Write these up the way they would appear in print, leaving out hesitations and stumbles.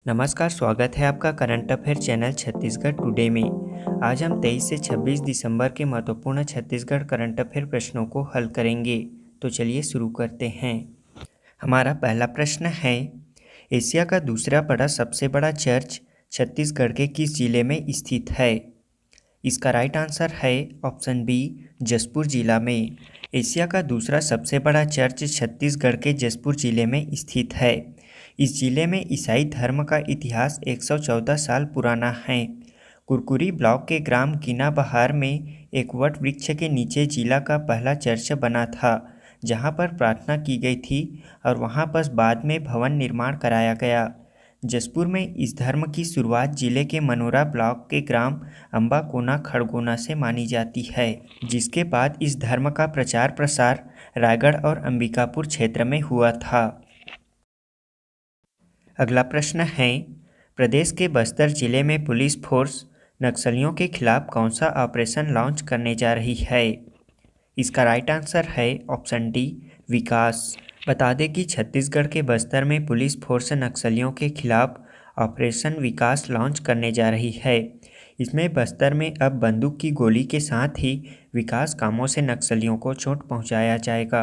नमस्कार, स्वागत है आपका current affair channel Chhattisgarh today में। आज हम 23 से 26 दिसंबर के महत्वपूर्ण छत्तीसगढ़ करंट अफेयर प्रश्नों को हल करेंगे। तो चलिए शुरू करते हैं। हमारा पहला प्रश्न है, एशिया का दूसरा बड़ा सबसे बड़ा चर्च छत्तीसगढ़ के किस जिले में स्थित है? इसका राइट आंसर है ऑप्शन बी, जशपुर जिला में। एशिया का दूसरा सबसे बड़ा चर्च छत्तीसगढ़ के जशपुर जिले में स्थित है। इस जिले में ईसाई धर्म का इतिहास 114 साल पुराना है। कुरकुरी ब्लॉक के ग्राम कीना बहार में एक वट वृक्ष के नीचे जिला का पहला चर्च बना था, जहां पर प्रार्थना की गई थी और वहां पर बाद में भवन निर्माण कराया गया। जशपुर में इस धर्म की शुरुआत जिले के मनोरा ब्लॉक के ग्राम अम्बाकोना खड़गोना से मानी जाती है, जिसके बाद इस धर्म का प्रचार प्रसार रायगढ़ और अंबिकापुर क्षेत्र में हुआ था। अगला प्रश्न है, प्रदेश के बस्तर जिले में पुलिस फोर्स नक्सलियों के खिलाफ कौन सा ऑपरेशन लॉन्च करने जा रही है? इसका राइट आंसर है ऑप्शन डी, विकास। बता दें कि छत्तीसगढ़ के बस्तर में पुलिस फोर्स नक्सलियों के खिलाफ ऑपरेशन विकास लॉन्च करने जा रही है। इसमें बस्तर में अब बंदूक की गोली के साथ ही विकास कामों से नक्सलियों को चोट पहुंचाया जाएगा।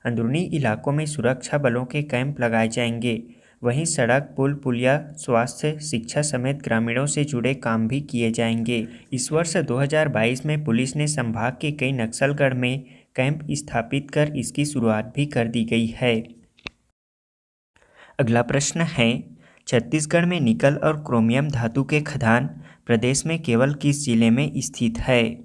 अंदरूनी इलाकों में सुरक्षा बलों के कैंप लगाए जाएंगे। वहीं सड़क, पुल, पुलिया, स्वास्थ्य, शिक्षा समेत ग्रामीणों से जुड़े काम भी किए जाएंगे। इस वर्ष 2022 में पुलिस ने संभाग के कई नक्सलगढ़ में कैंप स्थापित कर इसकी शुरुआत भी कर दी गई है। अगला प्रश्न है, छत्तीसगढ़ में निकल और क्रोमियम धातु के खदान प्रदेश में केवल किस जिले में स्थित है?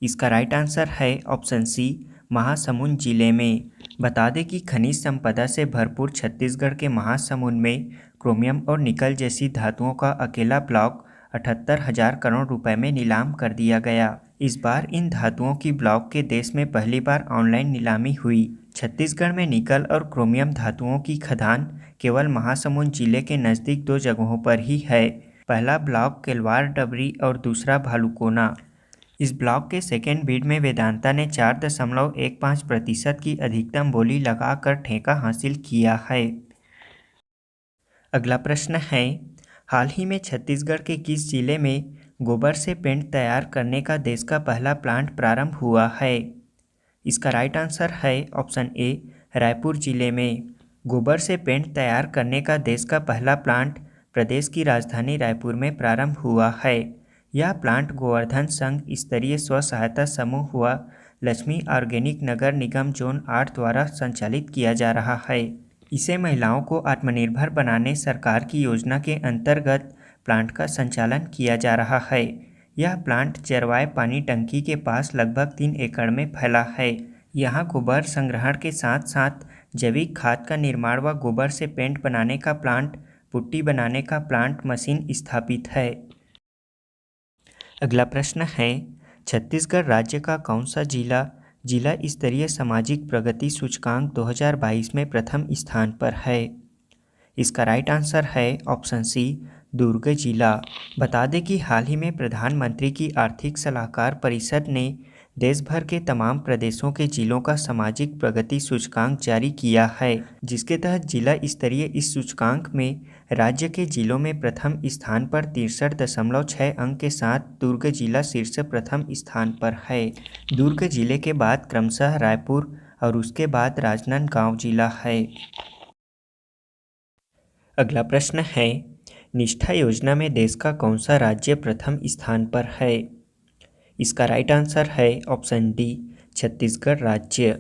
इसका राइट आंसर है ऑप्शन सी, महासमुंद जिले में। बता दें कि खनिज संपदा से भरपूर छत्तीसगढ़ के महासमुंद में क्रोमियम और निकल जैसी धातुओं का अकेला ब्लॉक 78,000 करोड़ रुपए में नीलाम कर दिया गया। इस बार इन धातुओं की ब्लॉक के देश में पहली बार ऑनलाइन नीलामी हुई। छत्तीसगढ़ में निकल और क्रोमियम धातुओं की खदान केवल महासमुंद जिले के नज़दीक दो जगहों पर ही है। पहला ब्लॉक केलवार डबरी और दूसरा भालुकोना। इस ब्लॉक के सेकेंड बिड में वेदांता ने 4.15% की अधिकतम बोली लगाकर ठेका हासिल किया है। अगला प्रश्न है, हाल ही में छत्तीसगढ़ के किस जिले में गोबर से पेंट तैयार करने का देश का पहला प्लांट प्रारंभ हुआ है? इसका राइट आंसर है ऑप्शन ए, रायपुर जिले में। गोबर से पेंट तैयार करने का देश का पहला प्लांट प्रदेश की राजधानी रायपुर में प्रारंभ हुआ है। यह प्लांट गोवर्धन संघ स्तरीय स्व सहायता समूह हुआ लक्ष्मी ऑर्गेनिक नगर निगम जोन 8 द्वारा संचालित किया जा रहा है। इसे महिलाओं को आत्मनिर्भर बनाने सरकार की योजना के अंतर्गत प्लांट का संचालन किया जा रहा है। यह प्लांट चरवाए पानी टंकी के पास लगभग 3 एकड़ में फैला है। यहाँ गोबर संग्रहण के साथ साथ जैविक खाद का निर्माण व गोबर से पेंट बनाने का प्लांट, पुट्टी बनाने का प्लांट मशीन स्थापित है। अगला प्रश्न है, छत्तीसगढ़ राज्य का कौन सा जिला जिला स्तरीय सामाजिक प्रगति सूचकांक 2022 में प्रथम स्थान पर है? इसका राइट आंसर है ऑप्शन सी, दुर्ग जिला। बता दें कि हाल ही में प्रधानमंत्री की आर्थिक सलाहकार परिषद ने देश भर के तमाम प्रदेशों के जिलों का सामाजिक प्रगति सूचकांक जारी किया है, जिसके तहत जिला स्तरीय इस सूचकांक में राज्य के जिलों में प्रथम स्थान पर 63.6 अंक के साथ दुर्ग जिला शीर्ष प्रथम स्थान पर है। दुर्ग जिले के बाद क्रमशः रायपुर और उसके बाद राजनांदगांव जिला है। अगला प्रश्न है, निष्ठा योजना में देश का कौन सा राज्य प्रथम स्थान पर है? इसका राइट आंसर है ऑप्शन डी, छत्तीसगढ़ राज्य।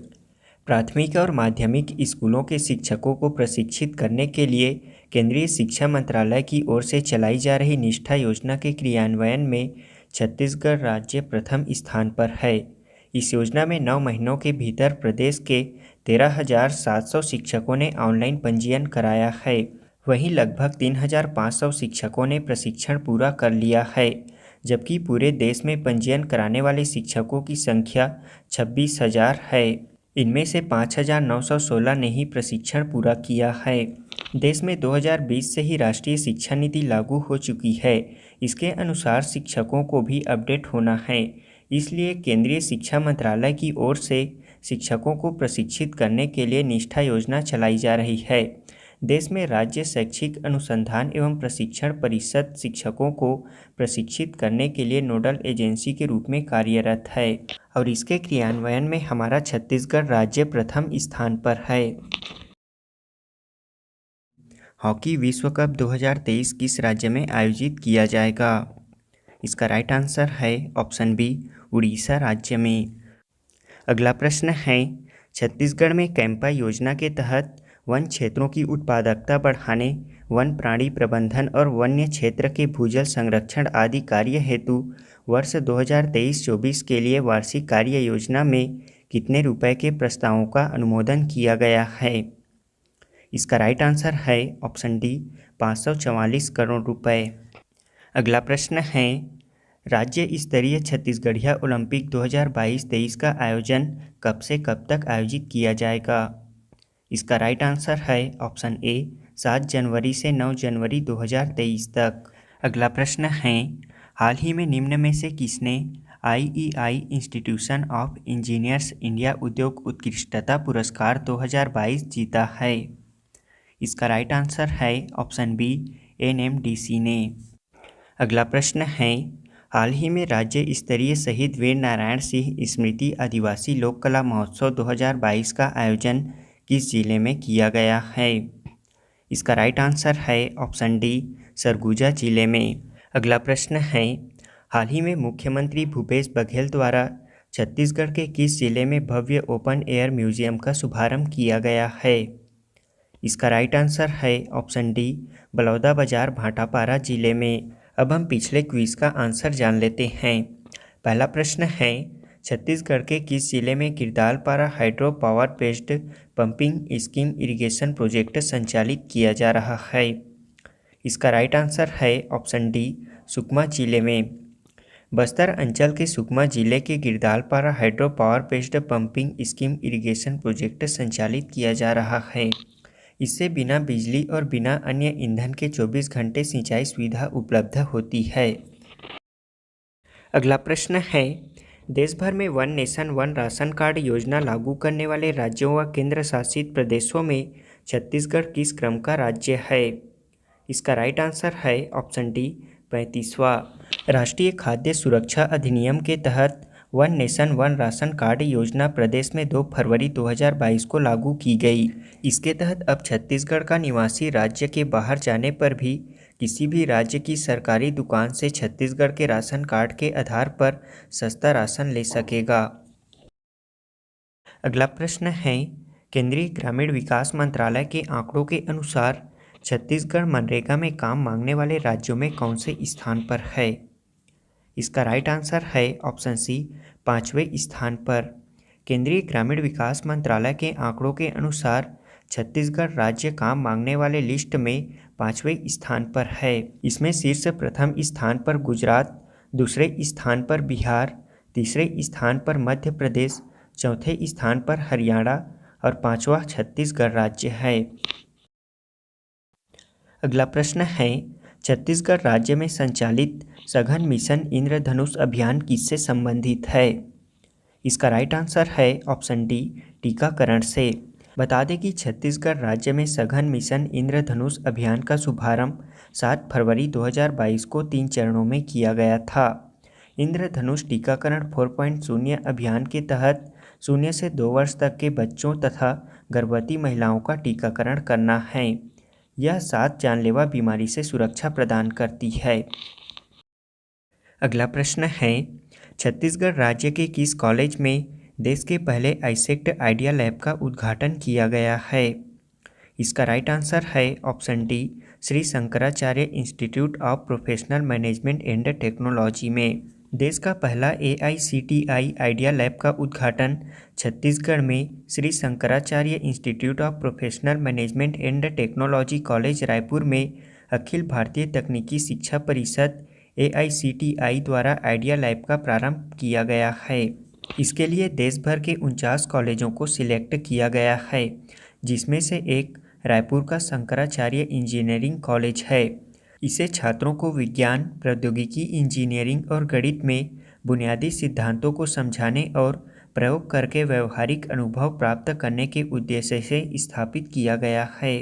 प्राथमिक और माध्यमिक स्कूलों के शिक्षकों को प्रशिक्षित करने के लिए केंद्रीय शिक्षा मंत्रालय की ओर से चलाई जा रही निष्ठा योजना के क्रियान्वयन में छत्तीसगढ़ राज्य प्रथम स्थान पर है। इस योजना में 9 महीनों के भीतर प्रदेश के 13,700 शिक्षकों ने ऑनलाइन पंजीयन कराया है। वहीं लगभग 3,500 शिक्षकों ने प्रशिक्षण पूरा कर लिया है, जबकि पूरे देश में पंजीयन कराने वाले शिक्षकों की संख्या 26,000 है। इनमें से 5,916 ने ही प्रशिक्षण पूरा किया है। देश में 2020 से ही राष्ट्रीय शिक्षा नीति लागू हो चुकी है। इसके अनुसार शिक्षकों को भी अपडेट होना है। इसलिए केंद्रीय शिक्षा मंत्रालय की ओर से शिक्षकों को प्रशिक्षित करने के लिए निष्ठा योजना चलाई जा रही है। देश में राज्य शैक्षिक अनुसंधान एवं प्रशिक्षण परिषद शिक्षकों को प्रशिक्षित करने के लिए नोडल एजेंसी के रूप में कार्यरत है और इसके क्रियान्वयन में हमारा छत्तीसगढ़ राज्य प्रथम स्थान पर है। हॉकी विश्व कप 2023 किस राज्य में आयोजित किया जाएगा? इसका राइट आंसर है ऑप्शन बी, उड़ीसा राज्य में। अगला प्रश्न है, छत्तीसगढ़ में कैंपा योजना के तहत वन क्षेत्रों की उत्पादकता बढ़ाने, वन प्राणी प्रबंधन और वन्य क्षेत्र के भूजल संरक्षण आदि कार्य हेतु वर्ष 2023-24 के लिए वार्षिक कार्य योजना में कितने रुपए के प्रस्तावों का अनुमोदन किया गया है? इसका राइट आंसर है ऑप्शन डी, 544 करोड़ रुपए। अगला प्रश्न है, राज्य स्तरीय छत्तीसगढ़िया ओलंपिक 2022-23 का आयोजन कब से कब तक आयोजित किया जाएगा? इसका राइट आंसर है ऑप्शन ए, 7 जनवरी से 9 जनवरी 2023 तक। अगला प्रश्न है, हाल ही में निम्न में से किसने IEI institution of engineers India उद्योग उत्कृष्टता पुरस्कार 2022 जीता है? इसका राइट आंसर है ऑप्शन बी, NMDC ने। अगला प्रश्न है, हाल ही में राज्य स्तरीय शहीद वीर नारायण सिंह स्मृति आदिवासी लोक कला महोत्सव 2022 का आयोजन किस जिले में किया गया है? इसका राइट आंसर है ऑप्शन डी, सरगुजा जिले में। अगला प्रश्न है, हाल ही में मुख्यमंत्री भूपेश बघेल द्वारा छत्तीसगढ़ के किस जिले में भव्य ओपन एयर म्यूजियम का शुभारंभ किया गया है? इसका राइट आंसर है ऑप्शन डी, बलौदाबाजार भाटापारा जिले में। अब हम पिछले क्विज का आंसर जान लेते हैं। पहला प्रश्न है, छत्तीसगढ़ के किस जिले में Girdalpara hydro power based pumping scheme irrigation project संचालित किया जा रहा है? इसका राइट आंसर है ऑप्शन डी, सुकमा जिले में। बस्तर अंचल के सुकमा जिले के Girdalpara hydro power based pumping scheme irrigation project संचालित किया जा रहा है। इससे बिना बिजली और बिना अन्य ईंधन के 24 घंटे सिंचाई सुविधा उपलब्ध होती है। अगला प्रश्न है, देश भर में one nation one ration card योजना लागू करने वाले राज्यों व केंद्र शासित प्रदेशों में छत्तीसगढ़ किस क्रम का राज्य है? इसका राइट आंसर है ऑप्शन डी, 35वां। राष्ट्रीय खाद्य सुरक्षा अधिनियम के तहत one nation one ration card योजना प्रदेश में 2 फरवरी 2022 को लागू की गई। इसके तहत अब छत्तीसगढ़ का निवासी राज्य के बाहर जाने पर भी किसी भी राज्य की सरकारी दुकान से छत्तीसगढ़ के राशन कार्ड के आधार पर सस्ता राशन ले सकेगा। अगला प्रश्न है, केंद्रीय ग्रामीण विकास मंत्रालय के आंकड़ों के अनुसार छत्तीसगढ़ मनरेगा में काम मांगने वाले राज्यों में कौन से स्थान पर है? इसका राइट आंसर है ऑप्शन सी, 5वें स्थान पर। केंद्रीय ग्रामीण विकास मंत्रालय के आंकड़ों के अनुसार छत्तीसगढ़ राज्य काम मांगने वाले लिस्ट में 5वें स्थान पर है। इसमें शीर्ष प्रथम स्थान पर गुजरात, दूसरे स्थान पर बिहार, तीसरे स्थान पर मध्य प्रदेश, चौथे स्थान पर हरियाणा और 5वां छत्तीसगढ़ राज्य है। अगला प्रश्न है, छत्तीसगढ़ राज्य में संचालित सघन मिशन इंद्रधनुष अभियान किससे संबंधित है? इसका राइट आंसर है ऑप्शन डी, टीकाकरण से। बता दें कि छत्तीसगढ़ राज्य में सघन मिशन इंद्रधनुष अभियान का शुभारंभ 7 फरवरी 2022 को 3 चरणों में किया गया था। इंद्रधनुष टीकाकरण 4.0 अभियान के तहत 0 से 2 वर्ष तक के बच्चों तथा गर्भवती महिलाओं का टीकाकरण करना है। यह 7 जानलेवा बीमारी से सुरक्षा प्रदान करती है। अगला प्रश्न है, छत्तीसगढ़ राज्य के किस कॉलेज में देश के पहले आईसेक्ट आइडिया लैब का उद्घाटन किया गया है? इसका राइट आंसर है option D, Shri Shankaracharya institute of professional management and technology में। देश का पहला AICTI आइडिया लैब का उद्घाटन छत्तीसगढ़ में Shri Shankaracharya institute of professional management and technology college Raipur में अखिल भारतीय तकनीकी शिक्षा परिषद AICTI द्वारा आइडिया लैब का प्रारंभ किया गया है। इसके लिए देश भर के 49 कॉलेजों को सिलेक्ट किया गया है, जिसमें से एक रायपुर का शंकराचार्य इंजीनियरिंग कॉलेज है। इसे छात्रों को विज्ञान, प्रौद्योगिकी, इंजीनियरिंग और गणित में बुनियादी सिद्धांतों को समझाने और प्रयोग करके व्यवहारिक अनुभव प्राप्त करने के उद्देश्य से स्थापित किया गया है।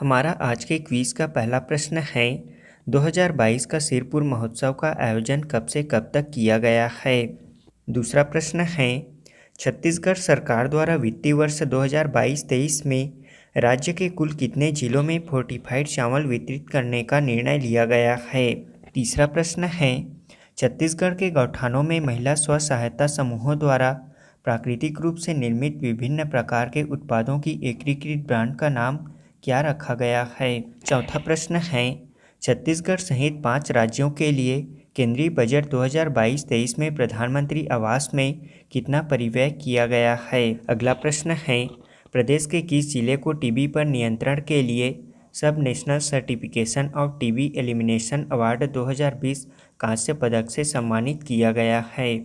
हमारा आज के क्विज़ का पहला प्रश्न है 2022 का सिरपुर महोत्सव का आयोजन कब से कब तक किया गया है। दूसरा प्रश्न है छत्तीसगढ़ सरकार द्वारा वित्तीय वर्ष 2022-23 में राज्य के कुल कितने जिलों में फोर्टिफाइड चावल वितरित करने का निर्णय लिया गया है। तीसरा प्रश्न है छत्तीसगढ़ के गौठानों में महिला स्व सहायता समूहों द्वारा प्राकृतिक रूप से निर्मित विभिन्न प्रकार के उत्पादों की एकीकृत ब्रांड का नाम क्या रखा गया है। चौथा प्रश्न है छत्तीसगढ़ सहित 5 राज्यों के लिए केंद्रीय बजट 2022-23 में प्रधानमंत्री आवास में कितना परिव्यय किया गया है। अगला प्रश्न है प्रदेश के किस जिले को टीबी पर नियंत्रण के लिए सब national certification of TB elimination award 2020 कांस्य पदक से सम्मानित किया गया है।